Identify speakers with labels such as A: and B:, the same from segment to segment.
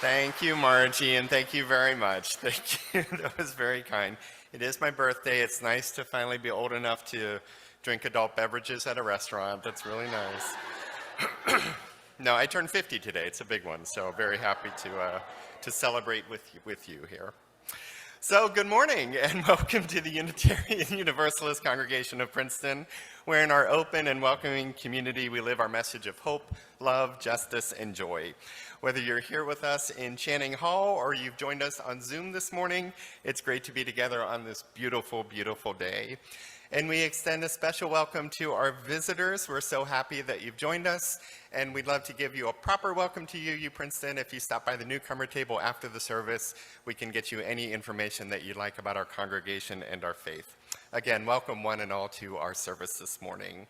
A: Thank you, Margie, and thank you very much. Thank you. That was very kind. It is my birthday. It's nice to finally be old enough to drink adult beverages at a restaurant. That's really nice. No, I turned 50 today. It's a big one, so very happy to celebrate with you here. So good morning and welcome to the Unitarian Universalist Congregation of Princeton, where in our open and welcoming community we live our message of hope, love, justice, and joy. Whether you're here with us in Channing Hall or you've joined us on Zoom this morning, it's great to be together on this beautiful, beautiful day. And we extend a special welcome to our visitors. We're so happy that you've joined us, and we'd love to give you a proper welcome to you, Princeton. If you stop by the newcomer table after the service, we can get you any information that you'd like about our congregation and our faith. Again, welcome one and all to our service this morning.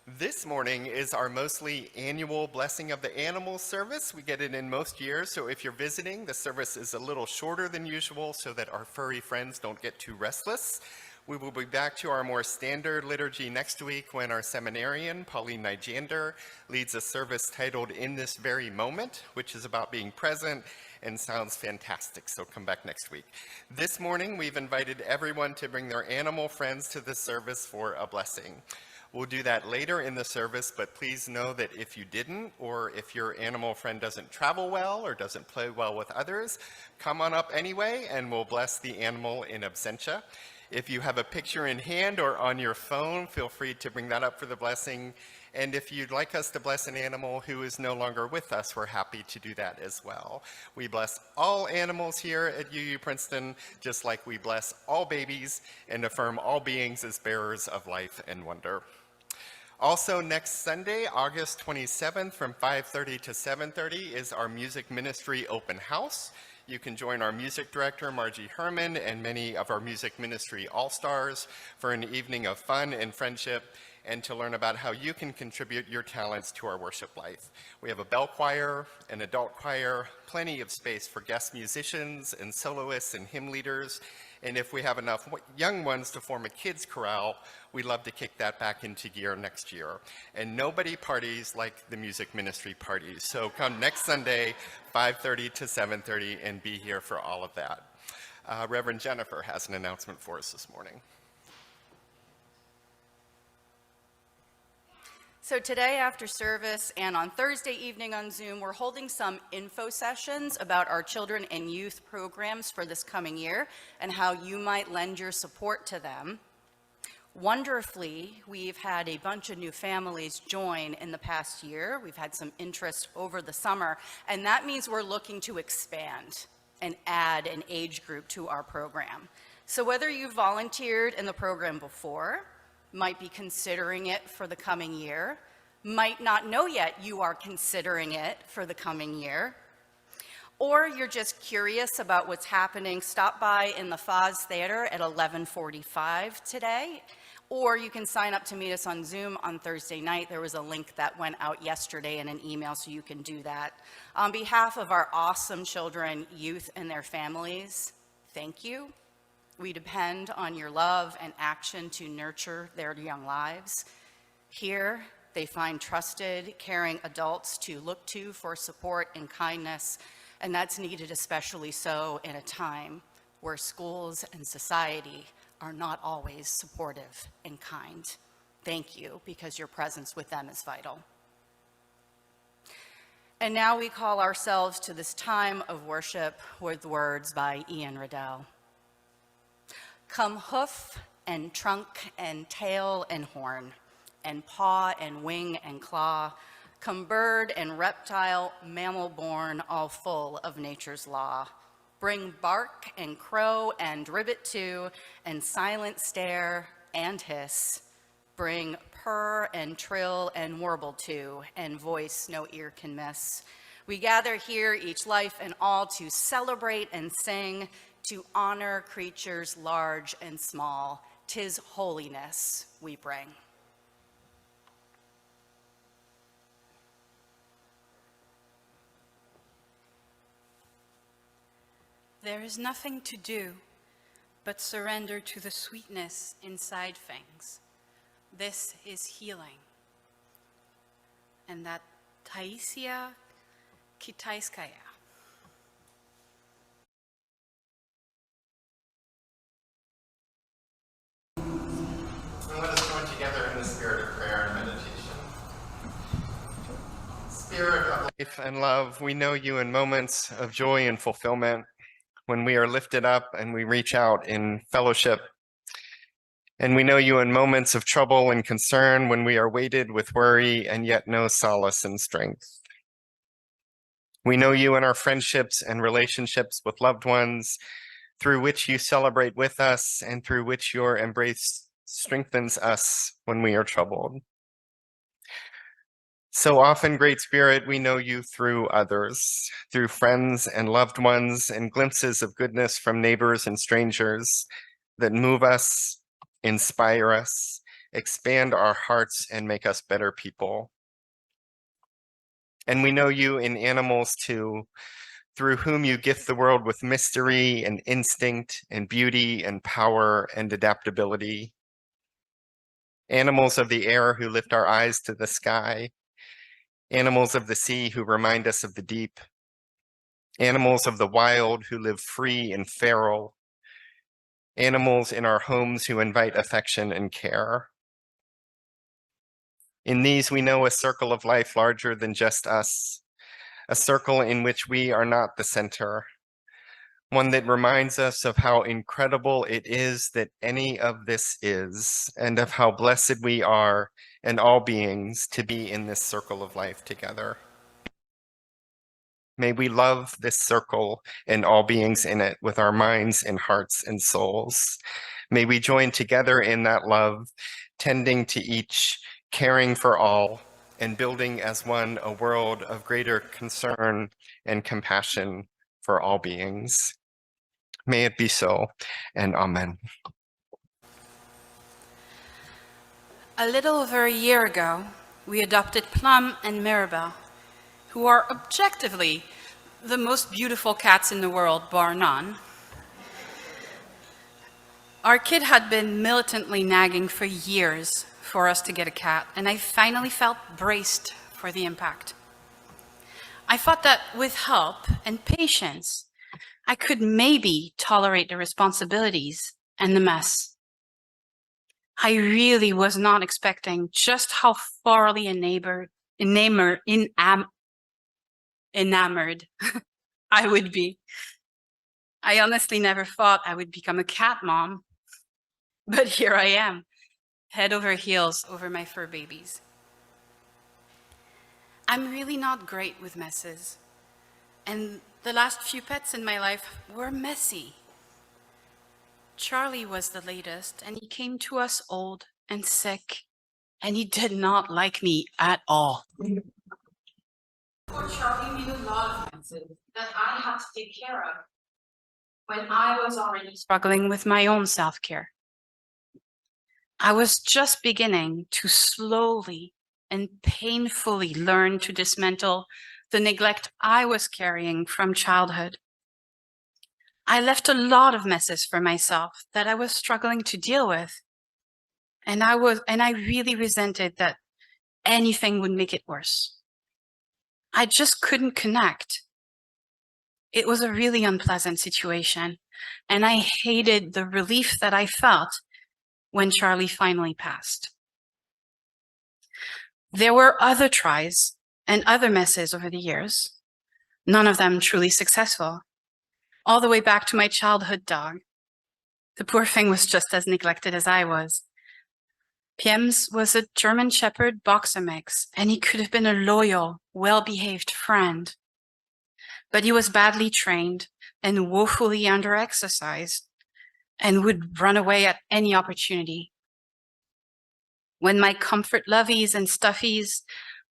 A: This morning is our mostly annual Blessing of the Animals service. We get it in most years, so if you're visiting, the service is a little shorter than usual so that our furry friends don't get too restless. We will be back to our more standard liturgy next week when our seminarian, Pauline Nijander, leads a service titled In This Very Moment, which is about being present and sounds fantastic, so come back next week. This morning, we've invited everyone to bring their animal friends to this service for a blessing. We'll do that later in the service, but please know that if you didn't, or if your animal friend doesn't travel well or doesn't play well with others, come on up anyway and we'll bless the animal in absentia. If you have a picture in hand or on your phone, feel free to bring that up for the blessing. And if you'd like us to bless an animal who is no longer with us, we're happy to do that as well. We bless all animals here at UU Princeton, just like we bless all babies and affirm all beings as bearers of life and wonder. Also next Sunday, August 27th from 5:30 to 7:30 is our music ministry open house. You can join our music director, Margie Herman, and many of our music ministry all-stars for an evening of fun and friendship and to learn about how you can contribute your talents to our worship life. We have a bell choir, an adult choir, plenty of space for guest musicians and soloists and hymn leaders. And if we have enough young ones to form a kids chorale, we'd love to kick that back into gear next year. And nobody parties like the music ministry parties. So come next Sunday, 5:30 to 7:30, and be here for all of that. Reverend Jennifer has an announcement for us this morning.
B: So today after service and on Thursday evening on Zoom, we're holding some info sessions about our children and youth programs for this coming year and how you might lend your support to them. Wonderfully, we've had a bunch of new families join in the past year. We've had some interest over the summer, and that means we're looking to expand and add an age group to our program. So whether you volunteered in the program before, might be considering it for the coming year, might not know yet you are considering it for the coming year, or you're just curious about what's happening, stop by in the Foz Theater at 11:45 today, or you can sign up to meet us on Zoom on Thursday night. There was a link that went out yesterday in an email, so you can do that. On behalf of our awesome children, youth, and their families, thank you. We depend on your love and action to nurture their young lives. Here, they find trusted, caring adults to look to for support and kindness, and that's needed especially so in a time where schools and society are not always supportive and kind. Thank you, because your presence with them is vital. And now we call ourselves to this time of worship with words by Ian Riddell. Come hoof and trunk and tail and horn, and paw and wing and claw, come bird and reptile, mammal born, all full of nature's law. Bring bark and crow and ribbit too, and silent stare and hiss. Bring purr and trill and warble too, and voice no ear can miss. We gather here, each life and all, to celebrate and sing, to honor creatures large and small. 'Tis holiness we bring.
C: There is nothing to do but surrender to the sweetness inside things. This is healing. And that Taisia Kitaiskaya.
A: Life and love, we know you in moments of joy and fulfillment, when we are lifted up and we reach out in fellowship. And we know you in moments of trouble and concern, when we are weighted with worry and yet know solace and strength. We know you in our friendships and relationships with loved ones, through which you celebrate with us and through which your embrace strengthens us when we are troubled. So often, Great Spirit, we know you through others, through friends and loved ones, and glimpses of goodness from neighbors and strangers that move us, inspire us, expand our hearts, and make us better people. And we know you in animals too, through whom you gift the world with mystery and instinct and beauty and power and adaptability. Animals of the air who lift our eyes to the sky, animals of the sea who remind us of the deep, animals of the wild who live free and feral, animals in our homes who invite affection and care. In these, we know a circle of life larger than just us, a circle in which we are not the center, one that reminds us of how incredible it is that any of this is, and of how blessed we are and all beings to be in this circle of life together. May we love this circle and all beings in it with our minds and hearts and souls. May we join together in that love, tending to each, caring for all, and building as one a world of greater concern and compassion for all beings. May it be so, and amen.
C: A little over a year ago, we adopted Plum and Mirabelle, who are objectively the most beautiful cats in the world, bar none. Our kid had been militantly nagging for years for us to get a cat, and I finally felt braced for the impact. I thought that with help and patience, I could maybe tolerate the responsibilities and the mess. I really was not expecting just how thoroughly enamored I would be. I honestly never thought I would become a cat mom, but here I am, head over heels over my fur babies. I'm really not great with messes, and the last few pets in my life were messy. Charlie was the latest, and he came to us old and sick, and he did not like me at all. Poor Charlie made a lot of messes that I had to take care of when I was already struggling with my own self-care. I was just beginning to slowly and painfully learn to dismantle the neglect I was carrying from childhood. I left a lot of messes for myself that I was struggling to deal with. And I really resented that anything would make it worse. I just couldn't connect. It was a really unpleasant situation, and I hated the relief that I felt when Charlie finally passed. There were other tries and other messes over the years, none of them truly successful, all the way back to my childhood dog. The poor thing was just as neglected as I was. Piems was a German Shepherd boxer mix, and he could have been a loyal, well-behaved friend. But he was badly trained and woefully under-exercised and would run away at any opportunity. When my comfort lovies and stuffies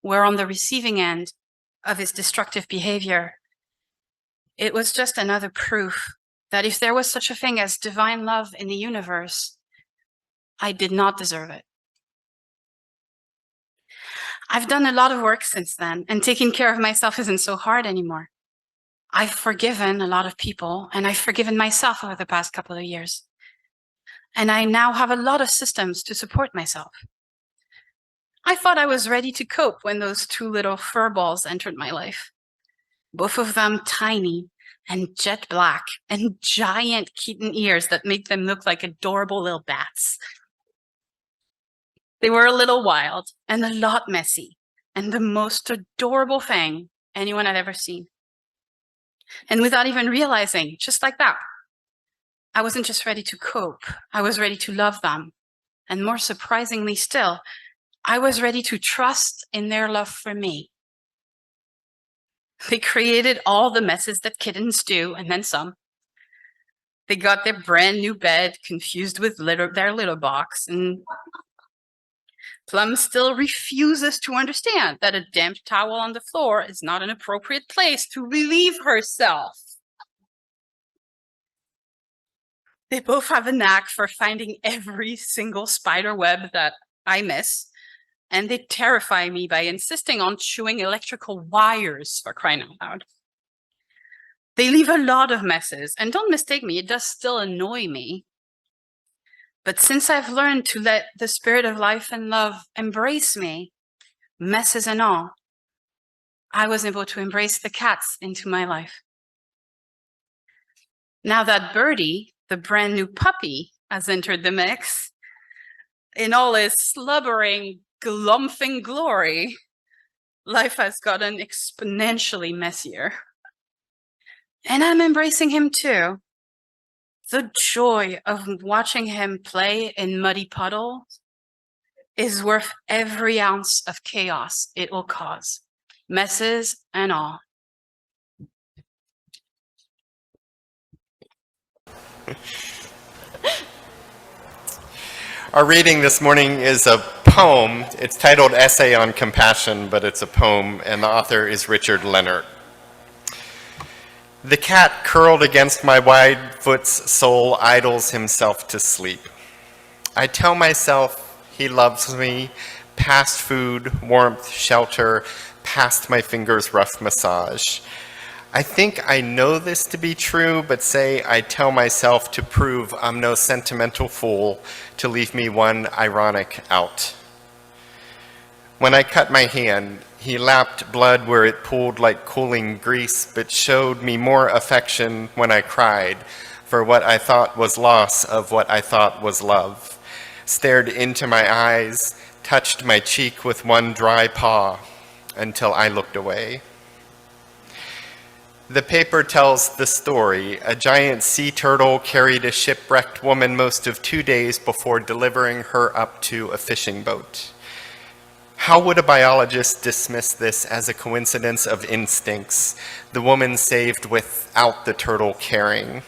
C: were on the receiving end of his destructive behavior, it was just another proof that if there was such a thing as divine love in the universe, I did not deserve it. I've done a lot of work since then, and taking care of myself isn't so hard anymore. I've forgiven a lot of people, and I've forgiven myself over the past couple of years. And I now have a lot of systems to support myself. I thought I was ready to cope when those two little fur balls entered my life. Both of them tiny and jet black and giant kitten ears that make them look like adorable little bats. They were a little wild and a lot messy, and the most adorable thing anyone had ever seen. And without even realizing, just like that, I wasn't just ready to cope, I was ready to love them. And more surprisingly still, I was ready to trust in their love for me. They created all the messes that kittens do, and then some. They got their brand new bed confused with their litter box, and Plum still refuses to understand that a damp towel on the floor is not an appropriate place to relieve herself. They both have a knack for finding every single spider web that I miss, and they terrify me by insisting on chewing electrical wires, for crying out loud. They leave a lot of messes, and don't mistake me, it does still annoy me. But since I've learned to let the spirit of life and love embrace me, messes and all, I was able to embrace the cats into my life. Now that Birdie, the brand new puppy, has entered the mix, in all his slubbering, glumphing glory, life has gotten exponentially messier. And I'm embracing him too. The joy of watching him play in muddy puddles is worth every ounce of chaos it will cause, messes and all.
A: Our reading this morning is a poem. It's titled Essay on Compassion, but it's a poem, and the author is Richard Leonard. The cat curled against my wide foot's sole idles himself to sleep. I tell myself he loves me, past food, warmth, shelter, past my fingers' rough massage. I think I know this to be true, but say I tell myself to prove I'm no sentimental fool to leave me one ironic out. When I cut my hand, he lapped blood where it pooled like cooling grease, but showed me more affection when I cried for what I thought was loss of what I thought was love, stared into my eyes, touched my cheek with one dry paw until I looked away. The paper tells the story. A giant sea turtle carried a shipwrecked woman most of 2 days before delivering her up to a fishing boat. How would a biologist dismiss this as a coincidence of instincts, the woman saved without the turtle caring?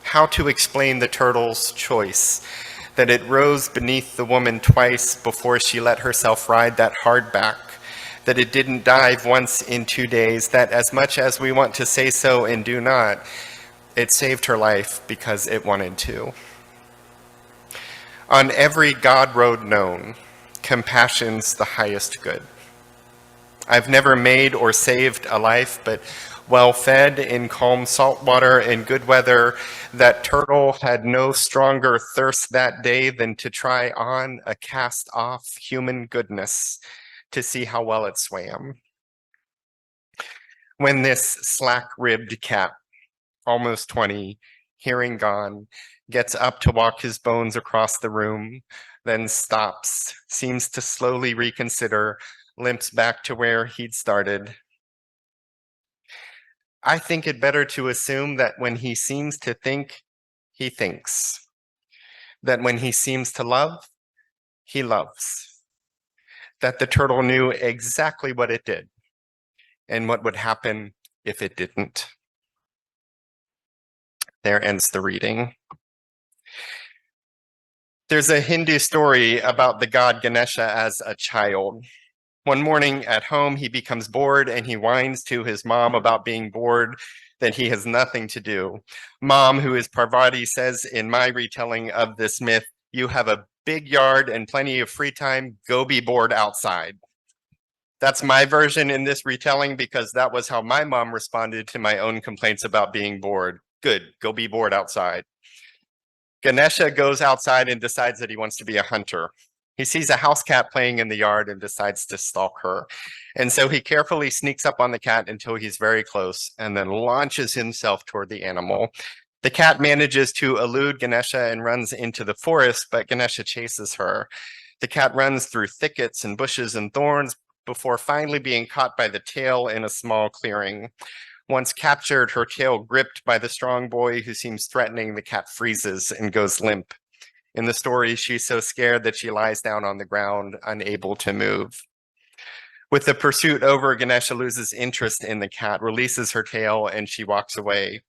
A: How to explain the turtle's choice, that it rose beneath the woman twice before she let herself ride that hard back, that it didn't dive once in 2 days, that as much as we want to say so and do not, it saved her life because it wanted to. On every God road known, compassion's the highest good. I've never made or saved a life, but well fed in calm salt water and good weather, that turtle had no stronger thirst that day than to try on a cast off human goodness to see how well it swam. When this slack-ribbed cat, almost 20, hearing gone, gets up to walk his bones across the room, then stops, seems to slowly reconsider, limps back to where he'd started. I think it better to assume that when he seems to think, he thinks. That when he seems to love, he loves. That the turtle knew exactly what it did and what would happen if it didn't. There ends the reading. There's a Hindu story about the god Ganesha as a child. One morning at home, he becomes bored and he whines to his mom about being bored, that he has nothing to do. Mom, who is Parvati, says in my retelling of this myth, you have a big yard and plenty of free time, go be bored outside. That's my version in this retelling because that was how my mom responded to my own complaints about being bored. Good, go be bored outside. Ganesha goes outside and decides that he wants to be a hunter. He sees a house cat playing in the yard and decides to stalk her. And so he carefully sneaks up on the cat until he's very close and then launches himself toward the animal. The cat manages to elude Ganesha and runs into the forest, but Ganesha chases her. The cat runs through thickets and bushes and thorns, before finally being caught by the tail in a small clearing. Once captured, her tail gripped by the strong boy who seems threatening, the cat freezes and goes limp. In the story, she's so scared that she lies down on the ground, unable to move. With the pursuit over, Ganesha loses interest in the cat, releases her tail, and she walks away.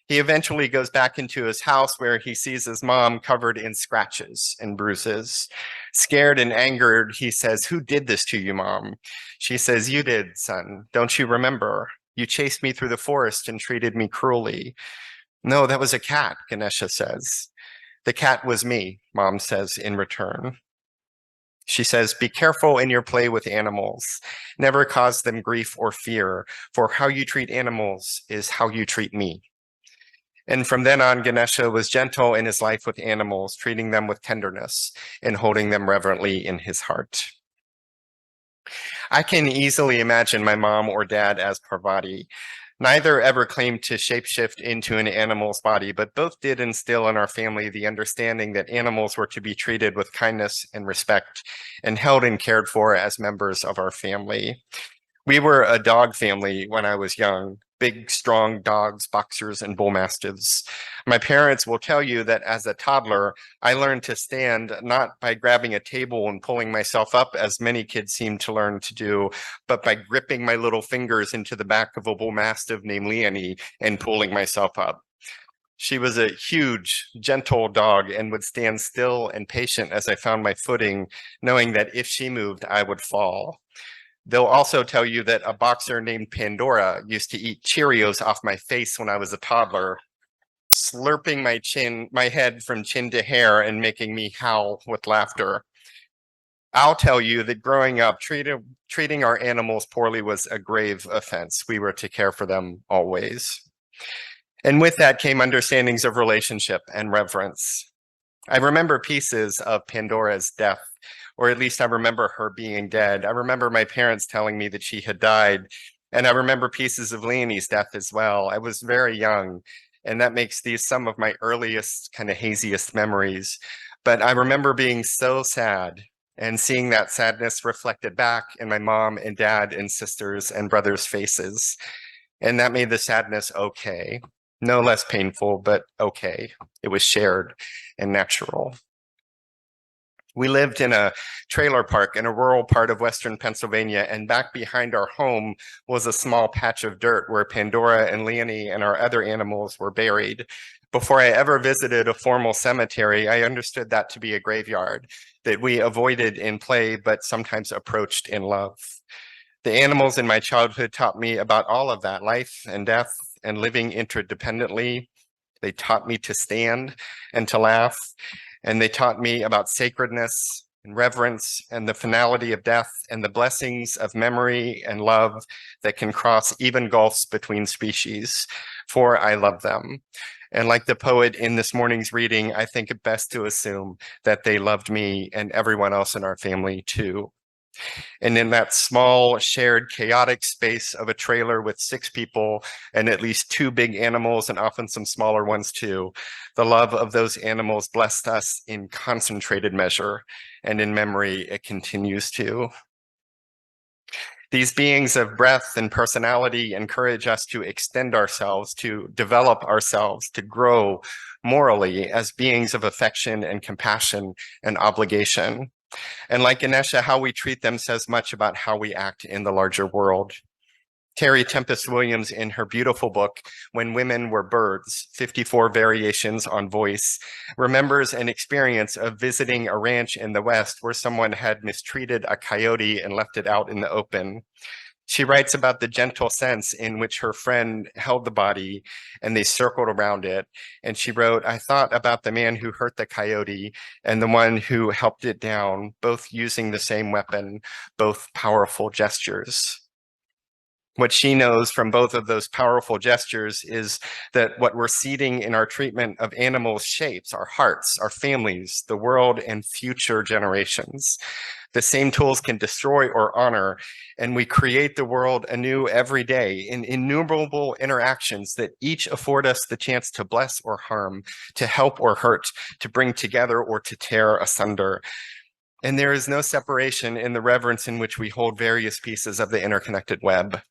A: He eventually goes back into his house where he sees his mom covered in scratches and bruises. Scared and angered, he says, "Who did this to you, Mom?" She says, "You did, son. Don't you remember? You chased me through the forest and treated me cruelly." "No, that was a cat," Ganesha says. "The cat was me," Mom says in return. She says, "Be careful in your play with animals. Never cause them grief or fear, for how you treat animals is how you treat me." And from then on, Ganesha was gentle in his life with animals, treating them with tenderness and holding them reverently in his heart. I can easily imagine my mom or dad as Parvati. Neither ever claimed to shapeshift into an animal's body, but both did instill in our family the understanding that animals were to be treated with kindness and respect and held and cared for as members of our family. We were a dog family when I was young, big, strong dogs, boxers, and bull mastiffs. My parents will tell you that as a toddler, I learned to stand not by grabbing a table and pulling myself up, as many kids seem to learn to do, but by gripping my little fingers into the back of a bull mastiff named Leonie and pulling myself up. She was a huge, gentle dog and would stand still and patient as I found my footing, knowing that if she moved, I would fall. They'll also tell you that a boxer named Pandora used to eat Cheerios off my face when I was a toddler, slurping my head from chin to hair and making me howl with laughter. I'll tell you that growing up, treating our animals poorly was a grave offense. We were to care for them always. And with that came understandings of relationship and reverence. I remember pieces of Pandora's death, or at least I remember her being dead. I remember my parents telling me that she had died, and I remember pieces of Leonie's death as well. I was very young, and that makes these some of my earliest, kind of haziest memories. But I remember being so sad and seeing that sadness reflected back in my mom and dad and sisters and brothers' faces. And that made the sadness okay. No less painful, but okay. It was shared and natural. We lived in a trailer park in a rural part of Western Pennsylvania, and back behind our home was a small patch of dirt where Pandora and Leonie and our other animals were buried. Before I ever visited a formal cemetery, I understood that to be a graveyard that we avoided in play, but sometimes approached in love. The animals in my childhood taught me about all of that, life and death and living interdependently. They taught me to stand and to laugh, and they taught me about sacredness and reverence and the finality of death and the blessings of memory and love that can cross even gulfs between species, for I love them. And like the poet in this morning's reading, I think it best to assume that they loved me and everyone else in our family too. And in that small, shared, chaotic space of a trailer with 6 people and at least 2 big animals and often some smaller ones too, the love of those animals blessed us in concentrated measure, and in memory, it continues to. These beings of breath and personality encourage us to extend ourselves, to develop ourselves, to grow morally as beings of affection and compassion and obligation. And like Ganesha, how we treat them says much about how we act in the larger world. Terry Tempest Williams, in her beautiful book, When Women Were Birds, 54 Variations on Voice, remembers an experience of visiting a ranch in the West where someone had mistreated a coyote and left it out in the open. She writes about the gentle sense in which her friend held the body and they circled around it. And she wrote, "I thought about the man who hurt the coyote and the one who helped it down, both using the same weapon, both powerful gestures." What she knows from both of those powerful gestures is that what we're seeding in our treatment of animals shapes our hearts, our families, the world, and future generations. The same tools can destroy or honor, and we create the world anew every day in innumerable interactions that each afford us the chance to bless or harm, to help or hurt, to bring together or to tear asunder. And there is no separation in the reverence in which we hold various pieces of the interconnected web.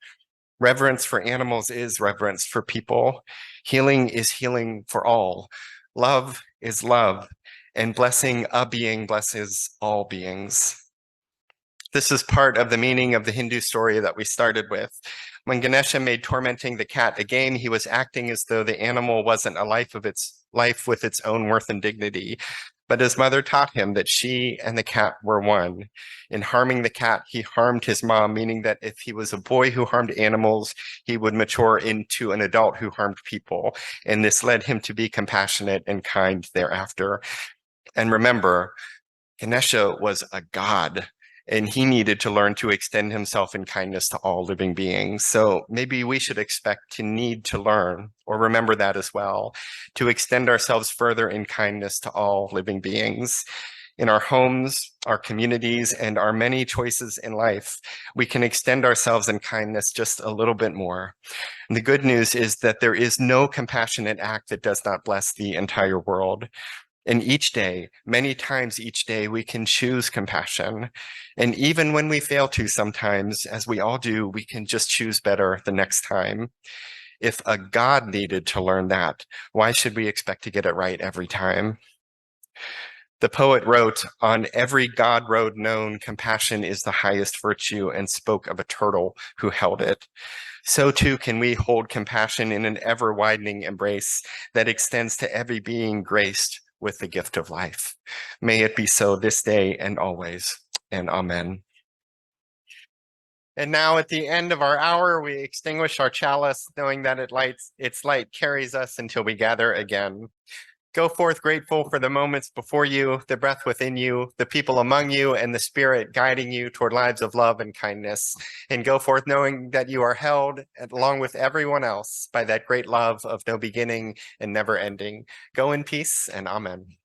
A: Reverence for animals is reverence for people. Healing is healing for all. Love is love. And blessing a being blesses all beings. This is part of the meaning of the Hindu story that we started with. When Ganesha made tormenting the cat a game, he was acting as though the animal wasn't a life with its own worth and dignity. But his mother taught him that she and the cat were one. In harming the cat, he harmed his mom, meaning that if he was a boy who harmed animals, he would mature into an adult who harmed people. And this led him to be compassionate and kind thereafter. And remember, Ganesha was a god, and he needed to learn to extend himself in kindness to all living beings. So maybe we should expect to need to learn, or remember that as well, to extend ourselves further in kindness to all living beings. In our homes, our communities, and our many choices in life, we can extend ourselves in kindness just a little bit more. And the good news is that there is no compassionate act that does not bless the entire world. And each day, many times each day, we can choose compassion. And even when we fail to sometimes, as we all do, we can just choose better the next time. If a God needed to learn that, why should we expect to get it right every time? The poet wrote, "On every God road known, compassion is the highest virtue," and spoke of a turtle who held it. So too can we hold compassion in an ever-widening embrace that extends to every being graced with the gift of life. May it be so this day and always, and amen. And now at the end of our hour, we extinguish our chalice, knowing that its light carries us until we gather again. Go forth grateful for the moments before you, the breath within you, the people among you, and the Spirit guiding you toward lives of love and kindness. And go forth knowing that you are held, along with everyone else, by that great love of no beginning and never ending. Go in peace, and amen.